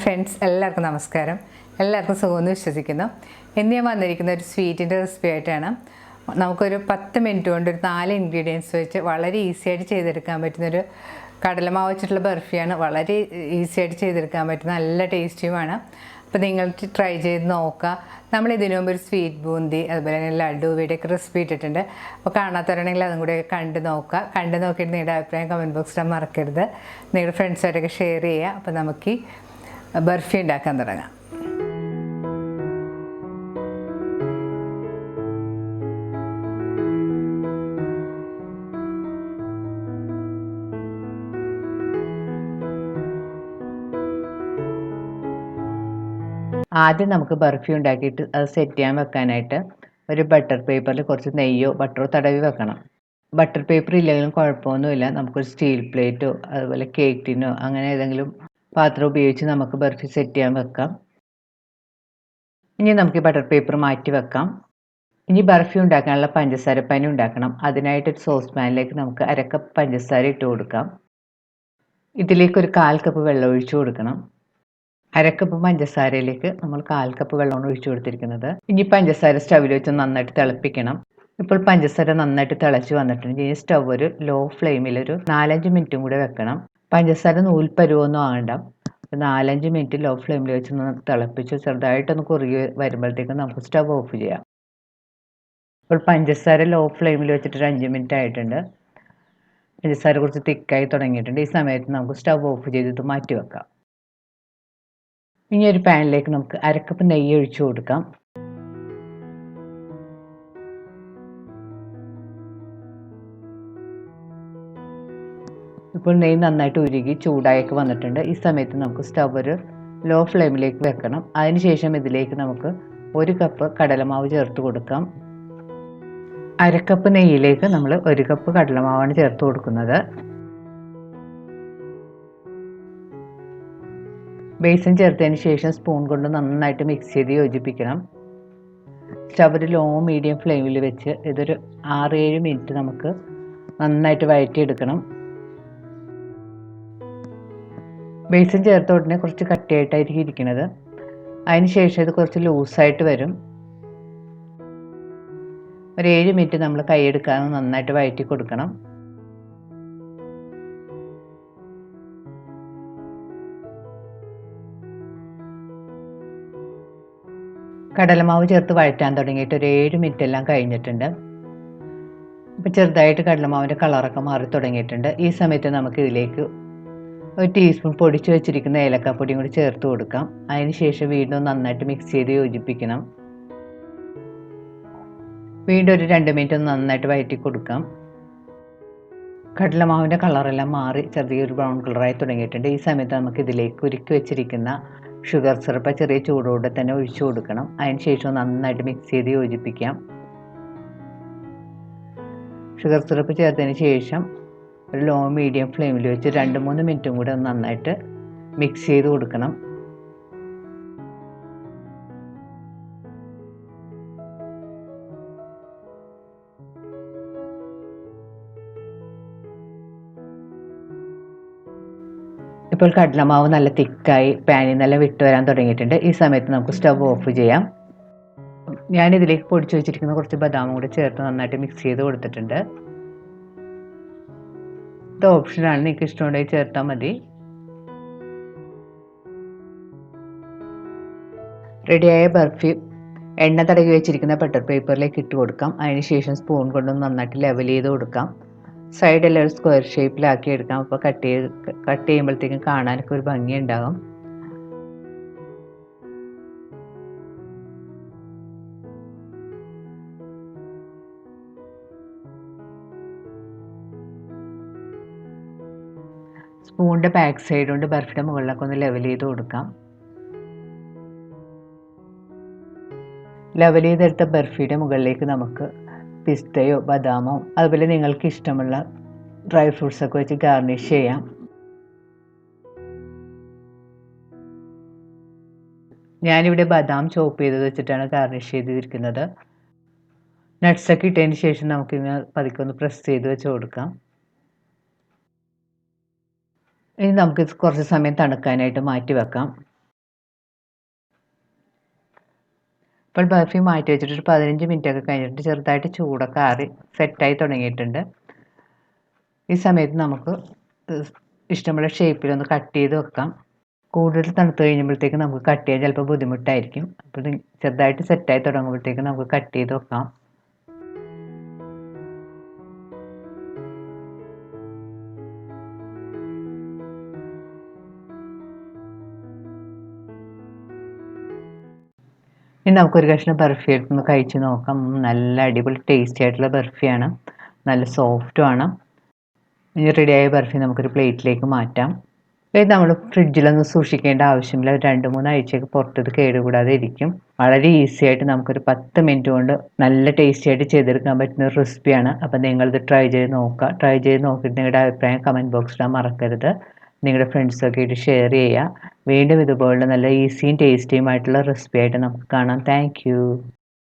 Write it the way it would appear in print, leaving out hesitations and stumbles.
Friends, എല്ലാവർക്കും നമസ്കാരം. എല്ലാവർക്കും സുഖമെന്ന് വിശ്വസിക്കുന്നു. ഇന്ന് ഞാൻ വന്നിരിക്കുന്ന ഒരു സ്വീറ്റിൻ്റെ റെസിപ്പി ആയിട്ടാണ്. നമുക്കൊരു 10 മിനിറ്റ് കൊണ്ട് ഒരു 4 ഇൻഗ്രീഡിയൻസ് വെച്ച് വളരെ ഈസി ആയിട്ട് ചെയ്തെടുക്കാൻ പറ്റുന്നൊരു കടലമാവ് വെച്ചിട്ടുള്ള ബർഫിയാണ്. വളരെ ഈസി ആയിട്ട് ചെയ്തെടുക്കാൻ പറ്റുന്ന നല്ല ടേസ്റ്റിയുമാണ്. അപ്പോൾ നിങ്ങൾ ട്രൈ ചെയ്ത് നോക്കുക. നമ്മൾ ഇതിനു മുമ്പ് ഒരു സ്വീറ്റ് ബൂന്തി, അതുപോലെ തന്നെ ലഡു, ഇവിടെയൊക്കെ റെസിപ്പി ഇട്ടിട്ടുണ്ട്. അപ്പോൾ കാണാത്തവരാണെങ്കിൽ അതും കൂടെ കണ്ട് നോക്കുക. കണ്ട് നോക്കിയിട്ട് നിങ്ങളുടെ അഭിപ്രായം കമൻറ്റ് ബോക്സിൽ മറക്കരുത്. നിങ്ങളുടെ ഫ്രണ്ട്സായിട്ടൊക്കെ ഷെയർ ചെയ്യുക. അപ്പോൾ നമുക്ക് ബർഫി ഉണ്ടാക്കാൻ തുടങ്ങാം. ആദ്യം നമുക്ക് ബർഫി ഉണ്ടാക്കിയിട്ട് അത് സെറ്റ് ചെയ്യാൻ വെക്കാനായിട്ട് ഒരു ബട്ടർ പേപ്പറിൽ കുറച്ച് നെയ്യോ ബട്ടറോ തടവി വെക്കണം. ബട്ടർ പേപ്പർ ഇല്ലെങ്കിലും കുഴപ്പമൊന്നുമില്ല. നമുക്കൊരു സ്റ്റീൽ പ്ലേറ്റോ അതുപോലെ കേക്ക് ടിന്നോ അങ്ങനെ ഏതെങ്കിലും പാത്രം ഉപയോഗിച്ച് നമുക്ക് ബർഫി സെറ്റ് ചെയ്യാൻ വെക്കാം. ഇനി നമുക്ക് ബട്ടർ പേപ്പർ മാറ്റി വെക്കാം. ഇനി ബർഫി ഉണ്ടാക്കാനുള്ള പഞ്ചസാര പാനി ഉണ്ടാക്കണം. അതിനായിട്ട് ഒരു സോസ് പാനിലേക്ക് നമുക്ക് 1/2 കപ്പ് പഞ്ചസാര ഇട്ട് കൊടുക്കാം. ഇതിലേക്ക് ഒരു 1/4 കപ്പ് വെള്ളം ഒഴിച്ചു കൊടുക്കണം. 1/2 കപ്പ് പഞ്ചസാരയിലേക്ക് നമ്മൾ 1/4 കപ്പ് വെള്ളമാണ് ഒഴിച്ചു കൊടുത്തിരിക്കുന്നത്. ഇനി പഞ്ചസാര സ്റ്റവിൽ വെച്ച് നന്നായിട്ട് തിളപ്പിക്കണം. ഇപ്പോൾ പഞ്ചസാര നന്നായിട്ട് തിളച്ച് വന്നിട്ടുണ്ട്. ഈ സ്റ്റവ് ഒരു ലോ ഫ്ലെയിമിൽ ഒരു 4-5 മിനിറ്റും കൂടെ വെക്കണം. പഞ്ചസാര നൂൽപ്പരുവൊന്നും ആകണ്ട. 4-5 മിനിറ്റ് ലോ ഫ്ലെയിമിൽ വെച്ച് തിളപ്പിച്ച് ചെറുതായിട്ടൊന്ന് കുറുകി വരുമ്പോഴത്തേക്കും നമുക്ക് സ്റ്റവ് ഓഫ് ചെയ്യാം. ഇപ്പോൾ പഞ്ചസാര ലോ ഫ്ലെയിമിൽ വെച്ചിട്ട് ഒരു 5 മിനിറ്റ് ആയിട്ടുണ്ട്. പഞ്ചസാര കുറച്ച് തിക്കായി തുടങ്ങിയിട്ടുണ്ട്. ഈ സമയത്ത് നമുക്ക് സ്റ്റവ് ഓഫ് ചെയ്തിട്ട് മാറ്റി വെക്കാം. ഇനി ഒരു പാനിലേക്ക് നമുക്ക് 1/2 കപ്പ് നെയ്യ് ഒഴിച്ചു കൊടുക്കാം. ഇപ്പോൾ നെയ്യ് നന്നായിട്ട് ഉരുകി ചൂടായൊക്കെ വന്നിട്ടുണ്ട്. ഈ സമയത്ത് നമുക്ക് സ്റ്റവ് ഒരു ലോ ഫ്ലെയിമിലേക്ക് വെക്കണം. അതിനുശേഷം ഇതിലേക്ക് നമുക്ക് 1 കപ്പ് കടലമാവ് ചേർത്ത് കൊടുക്കാം. 1/2 കപ്പ് നെയ്യിലേക്ക് നമ്മൾ 1 കപ്പ് കടലമാവാണ് ചേർത്ത് കൊടുക്കുന്നത്. ബേസൻ ചേർത്തതിന് ശേഷം സ്പൂൺ കൊണ്ട് നന്നായിട്ട് മിക്സ് ചെയ്ത് യോജിപ്പിക്കണം. സ്റ്റവ് ഒരു ലോ മീഡിയം ഫ്ലെയിമിൽ വെച്ച് ഇതൊരു 6-7 മിനിറ്റ് നമുക്ക് നന്നായിട്ട് വഴറ്റിയെടുക്കണം. ബേസൻ ചേർത്ത ഉടനെ കുറച്ച് കട്ടിയായിട്ടായിരിക്കും ഇരിക്കുന്നത്. അതിന് ശേഷം ഇത് കുറച്ച് ലൂസായിട്ട് വരും. ഒരു 7 മിനിറ്റ് നമ്മൾ കൈയെടുക്കാതെ നന്നായിട്ട് വഴറ്റി കൊടുക്കണം. കടലമാവ് ചേർത്ത് വഴറ്റാൻ തുടങ്ങിയിട്ട് ഒരു 7 മിനിറ്റ് എല്ലാം കഴിഞ്ഞിട്ടുണ്ട്. ഇപ്പോൾ ചെറുതായിട്ട് കടലമാവിൻ്റെ കളറൊക്കെ മാറി തുടങ്ങിയിട്ടുണ്ട്. ഈ സമയത്ത് നമുക്ക് ഇതിലേക്ക് 1 ടീസ്പൂൺ പൊടിച്ച് വെച്ചിരിക്കുന്ന ഏലക്കാപ്പൊടിയും കൂടി ചേർത്ത് കൊടുക്കാം. അതിന് ശേഷം വീണ്ടും നന്നായിട്ട് മിക്സ് ചെയ്ത് യോജിപ്പിക്കണം. വീണ്ടും ഒരു 2 മിനിറ്റ് നന്നായിട്ട് വഴറ്റി കൊടുക്കാം. കടലമാവിൻ്റെ കളറെല്ലാം മാറി ചെറിയൊരു ബ്രൗൺ കളറായി തുടങ്ങിയിട്ടുണ്ട്. ഈ സമയത്ത് നമുക്ക് ഇതിലേക്ക് ഉരുക്കി വെച്ചിരിക്കുന്ന ഷുഗർ സിറപ്പ് ചെറിയ ചൂടോടെ തന്നെ ഒഴിച്ചു കൊടുക്കണം. അതിന് ശേഷം നന്നായിട്ട് മിക്സ് ചെയ്ത് യോജിപ്പിക്കാം. ഷുഗർ സിറപ്പ് ചേർത്തതിന് ശേഷം ഒരു ലോ മീഡിയം ഫ്ലെയിമിൽ വെച്ച് 2-3 മിനിറ്റും കൂടെ നന്നായിട്ട് മിക്സ് ചെയ്ത് കൊടുക്കണം. ഇപ്പോൾ കടലമാവ് നല്ല തിക്കായി പാനിൽ നല്ല വിട്ട് വരാൻ തുടങ്ങിയിട്ടുണ്ട്. ഈ സമയത്ത് നമുക്ക് സ്റ്റവ് ഓഫ് ചെയ്യാം. ഞാനിതിലേക്ക് പൊടിച്ചു വെച്ചിരിക്കുന്ന കുറച്ച് ബദാമും കൂടി ചേർത്ത് നന്നായിട്ട് മിക്സ് ചെയ്ത് കൊടുത്തിട്ടുണ്ട്. ഇത് ഓപ്ഷനാണ്, നിങ്ങൾക്ക് ഇഷ്ടമുണ്ടെങ്കിൽ ചേർത്താൽ മതി. റെഡിയായ ബർഫി എണ്ണ തടവി വെച്ചിരിക്കുന്ന ബട്ടർ പേപ്പറിലേക്ക് ഇട്ട് കൊടുക്കാം. അതിനുശേഷം സ്പൂൺ കൊണ്ട് നന്നായിട്ട് ലെവൽ ചെയ്ത് കൊടുക്കാം. സൈഡെല്ലാം ഒരു സ്ക്വയർ ഷേപ്പിലാക്കി എടുക്കാം. അപ്പോൾ കട്ട് ചെയ്യുമ്പോഴത്തേക്കും കാണാനൊക്കെ ഒരു ഭംഗി ഉണ്ടാകും. സ്പൂണിൻ്റെ ബാക്ക് സൈഡ് കൊണ്ട് ബർഫിയുടെ മുകളിലൊക്കെ ഒന്ന് ലെവൽ ചെയ്ത് കൊടുക്കാം. ലെവൽ ചെയ്തെടുത്ത ബർഫിയുടെ മുകളിലേക്ക് നമുക്ക് പിസ്തയോ ബദാമോ അതുപോലെ നിങ്ങൾക്ക് ഇഷ്ടമുള്ള ഡ്രൈ ഫ്രൂട്ട്സൊക്കെ വെച്ച് ഗാർണിഷ് ചെയ്യാം. ഞാനിവിടെ ബദാം ചോപ്പ് ചെയ്ത് വെച്ചിട്ടാണ് ഗാർണിഷ് ചെയ്തിരിക്കുന്നത്. നട്ട്സൊക്കെ ഇട്ടതിന് ശേഷം നമുക്കിങ്ങനെ പതുക്കെ ഒന്ന് പ്രസ് ചെയ്ത് വെച്ച് കൊടുക്കാം. ഇനി നമുക്ക് കുറച്ച് സമയം തണുക്കാനായിട്ട് മാറ്റി വെക്കാം. ഇപ്പോൾ ബർഫി മാറ്റി വെച്ചിട്ട് ഒരു 15 മിനിറ്റൊക്കെ കഴിഞ്ഞിട്ട് ചെറുതായിട്ട് ചൂടൊക്കെ ആറി സെറ്റായി തുടങ്ങിയിട്ടുണ്ട്. ഈ സമയത്ത് നമുക്ക് ഇഷ്ടമുള്ള ഷേപ്പിലൊന്ന് കട്ട് ചെയ്ത് വെക്കാം. കൂടുതൽ തണുത്ത് കഴിയുമ്പോഴത്തേക്ക് നമുക്ക് കട്ട് ചെയ്യാൻ ചിലപ്പോൾ ബുദ്ധിമുട്ടായിരിക്കും. അപ്പോൾ ഇത് ചെറുതായിട്ട് സെറ്റായി തുടങ്ങുമ്പോഴത്തേക്ക് നമുക്ക് കട്ട് ചെയ്ത് വെക്കാം. ഇനി നമുക്കൊരു കഷ്ണം ബർഫി എടുത്തൊന്ന് കഴിച്ച് നോക്കാം. നല്ല അടിപൊളി ടേസ്റ്റി ആയിട്ടുള്ള ബർഫിയാണ്. നല്ല സോഫ്റ്റുമാണ്. ഇനി റെഡിയായ ബർഫി നമുക്കൊരു പ്ലേറ്റിലേക്ക് മാറ്റാം. ഇത് നമ്മൾ ഫ്രിഡ്ജിലൊന്നും സൂക്ഷിക്കേണ്ട ആവശ്യമില്ല. ഒരു 2-3 ആഴ്ചയൊക്കെ പുറത്തിത് കേടുകൂടാതെ ഇരിക്കും. വളരെ ഈസി ആയിട്ട് നമുക്കൊരു 10 മിനിറ്റ് കൊണ്ട് നല്ല ടേസ്റ്റി ആയിട്ട് ചെയ്തെടുക്കാൻ പറ്റുന്ന ഒരു റെസിപ്പിയാണ്. അപ്പോൾ നിങ്ങളിത് ട്രൈ ചെയ്ത് നോക്കുക. ട്രൈ ചെയ്ത് നോക്കിയിട്ട് നിങ്ങളുടെ അഭിപ്രായം കമൻറ്റ് ബോക്സിൽ ഇടാൻ മറക്കരുത്. നിങ്ങളുടെ ഫ്രണ്ട്സൊക്കെ ആയിട്ട് ഷെയർ ചെയ്യുക. വീണ്ടും ഇതുപോലുള്ള നല്ല ഈസിയും ടേസ്റ്റിയുമായിട്ടുള്ള റെസിപ്പി ആയിട്ട് നമുക്ക് കാണാം. Thank you.